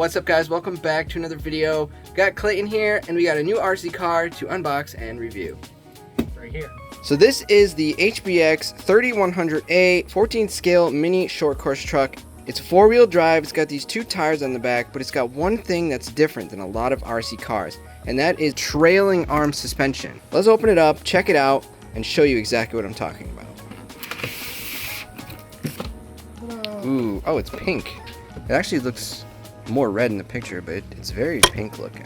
What's up, guys? Welcome back to another video. Got Clayton here, and we got a new RC car to unbox and review. Right here. So this is the HBX 3100A 14 scale mini short course truck. It's a four-wheel drive. It's got these two tires on the back, but it's got one thing that's different than a lot of RC cars, and that is trailing arm suspension. Let's open it up, check it out, and show you exactly what I'm talking about. Ooh, oh, it's pink. It actually looks more red in the picture, but it's very pink looking.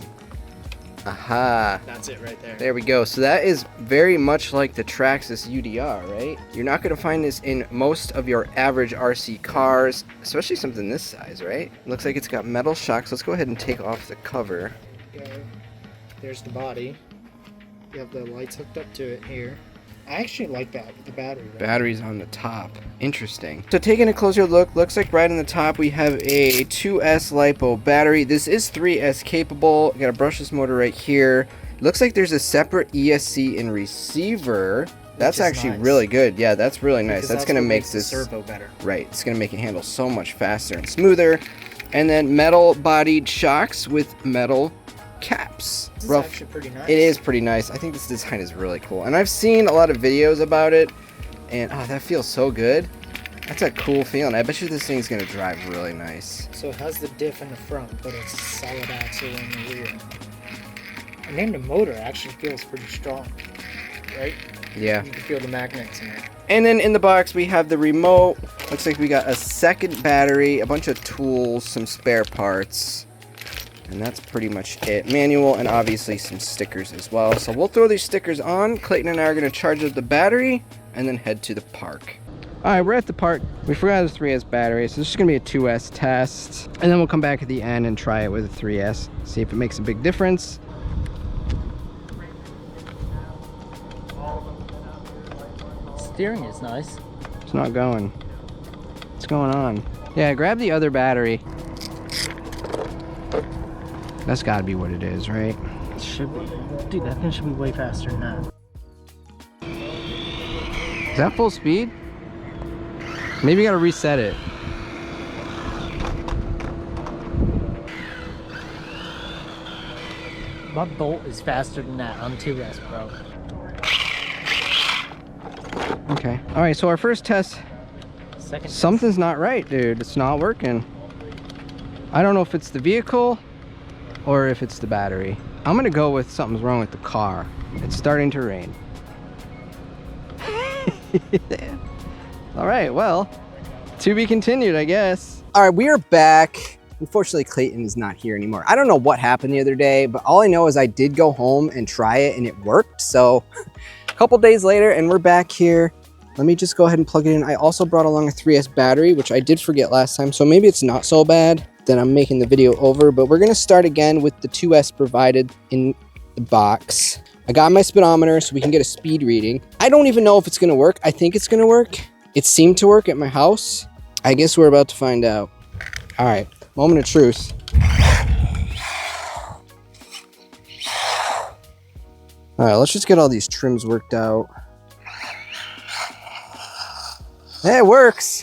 Aha. That's it right there. There we go. So that is very much like the Traxxas UDR, right? You're not going to find this in most of your average RC cars, especially something this size, right? Looks like it's got metal shocks. Let's go ahead and take off the cover. Yeah. There's the body. You have the lights hooked up to it here. I actually like that with the battery. Right? Battery's on the top. Interesting. So taking a closer look, looks like right on the top we have a 2S LiPo battery. This is 3S capable. Got a brushless motor right here. Looks like there's a separate ESC and receiver. That's actually nice. Really good. Yeah, that's really nice. Because that's gonna make this servo better. Right. It's gonna make it handle so much faster and smoother. And then metal bodied shocks with metal caps. This is actually pretty nice. It is pretty nice. I think this design is really cool, and I've seen a lot of videos about it, and oh, that feels so good. That's a cool feeling. I bet you this thing's gonna drive really nice. So it has the diff in the front, but it's a solid axle in the rear. And then the motor actually feels pretty strong, right? Yeah. You can feel the magnets in it. And then in the box we have the remote. Looks like we got a second battery, a bunch of tools, some spare parts. And that's pretty much it. Manual and obviously some stickers as well. So we'll throw these stickers on. Clayton and I are going to charge up the battery and then head to the park. Alright, we're at the park. We forgot the 3S battery, so this is going to be a 2S test. And then we'll come back at the end and try it with a 3S. See if it makes a big difference. Steering is nice. It's not going. What's going on? Yeah, grab the other battery. That's gotta be what it is, right? It should be. Dude, that thing should be way faster than that. Is that full speed? Maybe you gotta reset it. My Bolt is faster than that on 2S, bro. Okay. Alright, so our first test. Something's not right, dude. It's not working. I don't know if it's the vehicle or if it's the battery. I'm gonna go with something's wrong with the car. It's starting to rain. All right, well, to be continued, I guess. All right, we are back. Unfortunately, Clayton is not here anymore. I don't know what happened the other day, but all I know is I did go home and try it and it worked. So a couple days later and we're back here. Let me just go ahead and plug it in. I also brought along a 3S battery, which I did forget last time. So maybe it's not so bad that I'm making the video over, but we're gonna start again with the 2S provided in the box. I got my speedometer so we can get a speed reading. I don't even know if it's gonna work. I think it's gonna work. It seemed to work at my house. I guess we're about to find out. All right, moment of truth. All right, let's just get all these trims worked out. Hey, it works.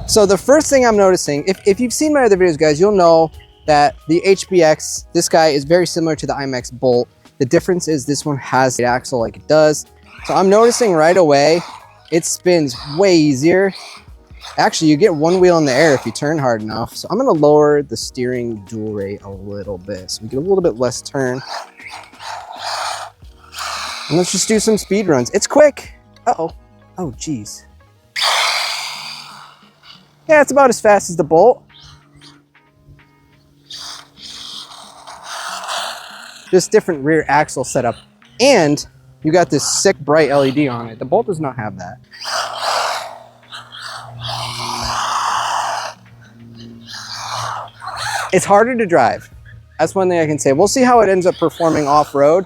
So the first thing I'm noticing, if you've seen my other videos, guys, you'll know that the HBX, this guy is very similar to the IMX Bolt. The difference is this one has the axle like it does. So I'm noticing right away, it spins way easier. Actually, you get one wheel in the air if you turn hard enough. So I'm gonna lower the steering dual rate a little bit so we get a little bit less turn. And let's just do some speed runs. It's quick. Uh-oh. Oh, geez. Yeah, it's about as fast as the Bolt. Just different rear axle setup. And you got this sick bright LED on it. The Bolt does not have that. It's harder to drive. That's one thing I can say. We'll see how it ends up performing off-road.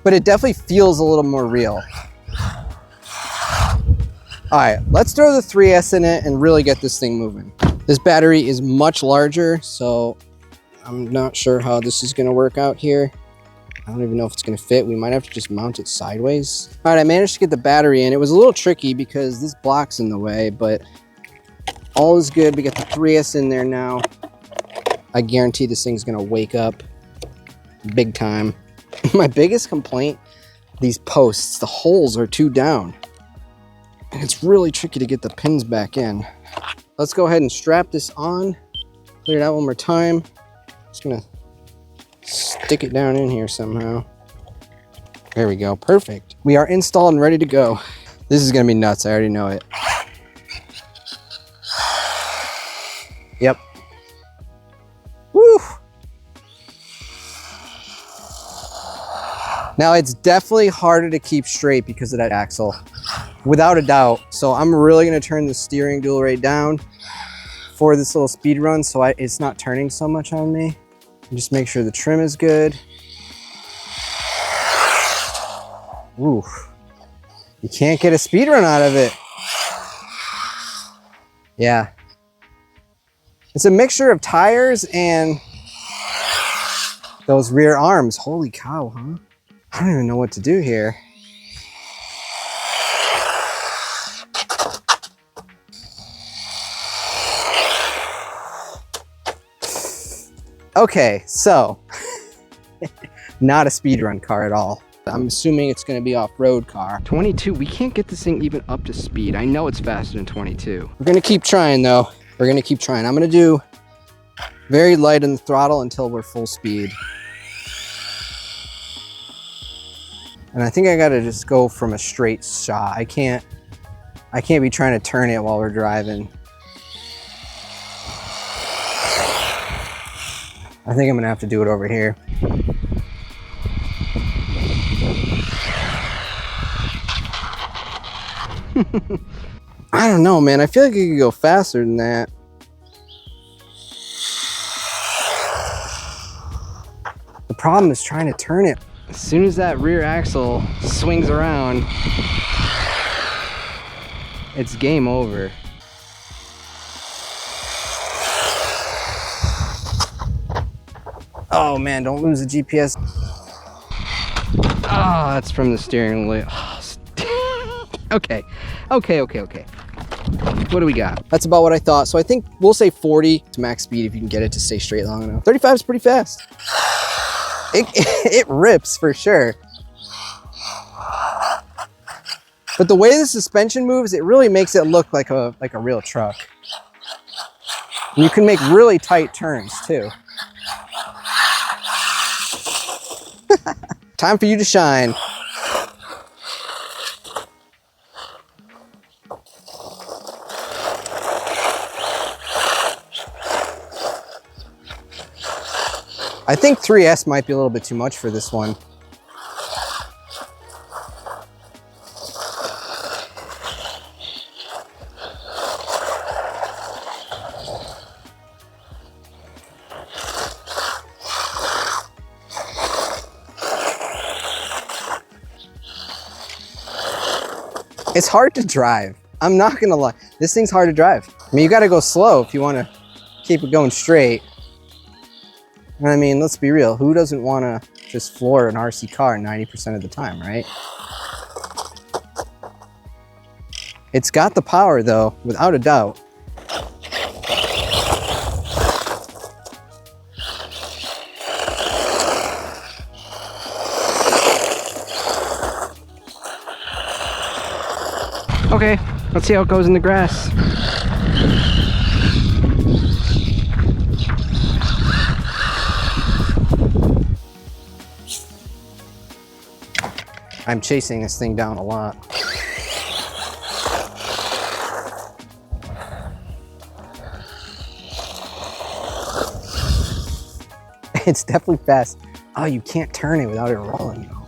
But it definitely feels a little more real. All right, let's throw the 3S in it and really get this thing moving. This battery is much larger, so I'm not sure how this is gonna work out here. I don't even know if it's gonna fit. We might have to just mount it sideways. All right, I managed to get the battery in. It was a little tricky because this block's in the way, but All is good. We got the 3S in there now. I guarantee this thing's gonna wake up big time. My biggest complaint, these posts, the holes are too down. And it's really tricky to get the pins back in. Let's go ahead and strap this on. Clear it out one more time. Just gonna stick it down in here somehow. There we go, perfect. We are installed and ready to go. This is gonna be nuts, I already know it. Yep. Woo! Now it's definitely harder to keep straight because of that axle, without a doubt. So I'm really gonna turn the steering dual rate down for this little speed run so it's not turning so much on me. And just make sure the trim is good. Ooh, you can't get a speed run out of it. Yeah. It's a mixture of tires and those rear arms. Holy cow, huh? I don't even know what to do here. Okay, so not a speedrun car at all. I'm assuming it's gonna be off-road car. 22, we can't get this thing even up to speed. I know it's faster than 22. We're gonna keep trying though. We're gonna keep trying. I'm gonna do very light on the throttle until we're full speed. And I think I gotta just go from a straight shot. I can't be trying to turn it while we're driving. I think I'm gonna have to do it over here. I don't know, man. I feel like it could go faster than that. The problem is trying to turn it. As soon as that rear axle swings around, it's game over. Oh man, don't lose the GPS. Oh, that's from the steering wheel. Oh, okay. What do we got? That's about what I thought. So I think we'll say 40 to max speed if you can get it to stay straight long enough. 35 is pretty fast. It rips for sure. But the way the suspension moves, it really makes it look like a real truck. And you can make really tight turns too. Time for you to shine. I think 3S might be a little bit too much for this one. It's hard to drive. I'm not gonna lie. This thing's hard to drive. I mean, you gotta go slow if you wanna keep it going straight. And I mean, let's be real. Who doesn't wanna just floor an RC car 90% of the time, right? It's got the power though, without a doubt. Okay, let's see how it goes in the grass. I'm chasing this thing down a lot. It's definitely fast. Oh, you can't turn it without it rolling though.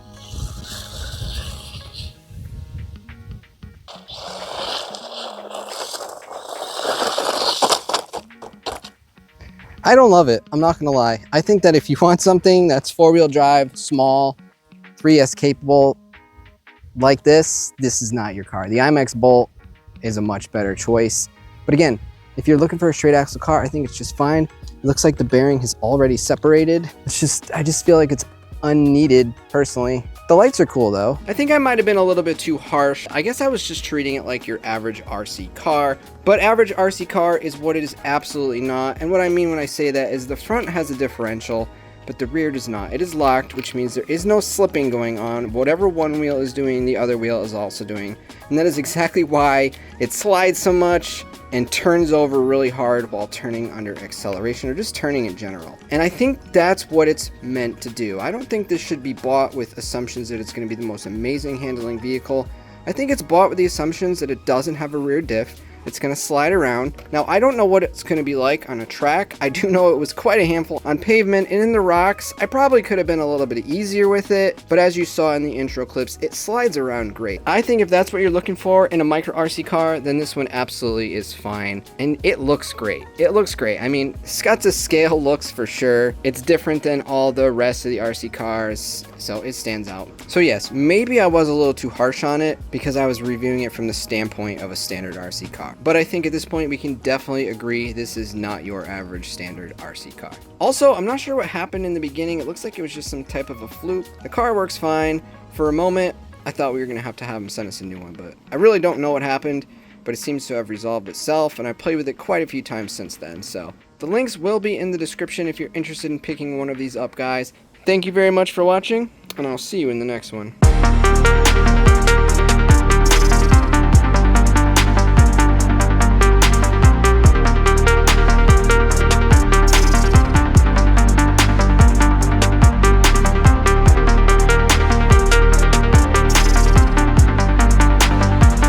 I don't love it, I'm not gonna lie. I think that if you want something that's four-wheel drive, small, 3S capable like this is not your car. The IMX Bolt is a much better choice. But again, if you're looking for a straight axle car, I think it's just fine. It looks like the bearing has already separated. I just feel like it's unneeded personally. The lights are cool though. I think I might have been a little bit too harsh. I guess I was just treating it like your average RC car, but average RC car is what it is absolutely not. And what I mean when I say that is the front has a differential, but the rear does not. It is locked, which means there is no slipping going on. Whatever one wheel is doing, the other wheel is also doing. And that is exactly why it slides so much and turns over really hard while turning under acceleration, or just turning in general. And I think that's what it's meant to do. I don't think this should be bought with assumptions that it's going to be the most amazing handling vehicle. I think it's bought with the assumptions that it doesn't have a rear diff. It's going to slide around. Now, I don't know what it's going to be like on a track. I do know it was quite a handful on pavement, and in the rocks, I probably could have been a little bit easier with it, but as you saw in the intro clips, it slides around great. I think if that's what you're looking for in a micro RC car, then this one absolutely is fine, and it looks great. It looks great. I mean, it's got the scale looks for sure. It's different than all the rest of the RC cars, so it stands out. So yes, maybe I was a little too harsh on it because I was reviewing it from the standpoint of a standard RC car. But I think at this point we can definitely agree this is not your average standard RC car. Also, I'm not sure what happened in the beginning. It looks like it was just some type of a fluke. The car works fine. For a moment, I thought we were going to have them send us a new one, but I really don't know what happened, but it seems to have resolved itself, and I played with it quite a few times since then. So the links will be in the description if you're interested in picking one of these up, guys. Thank you very much for watching, and I'll see you in the next one.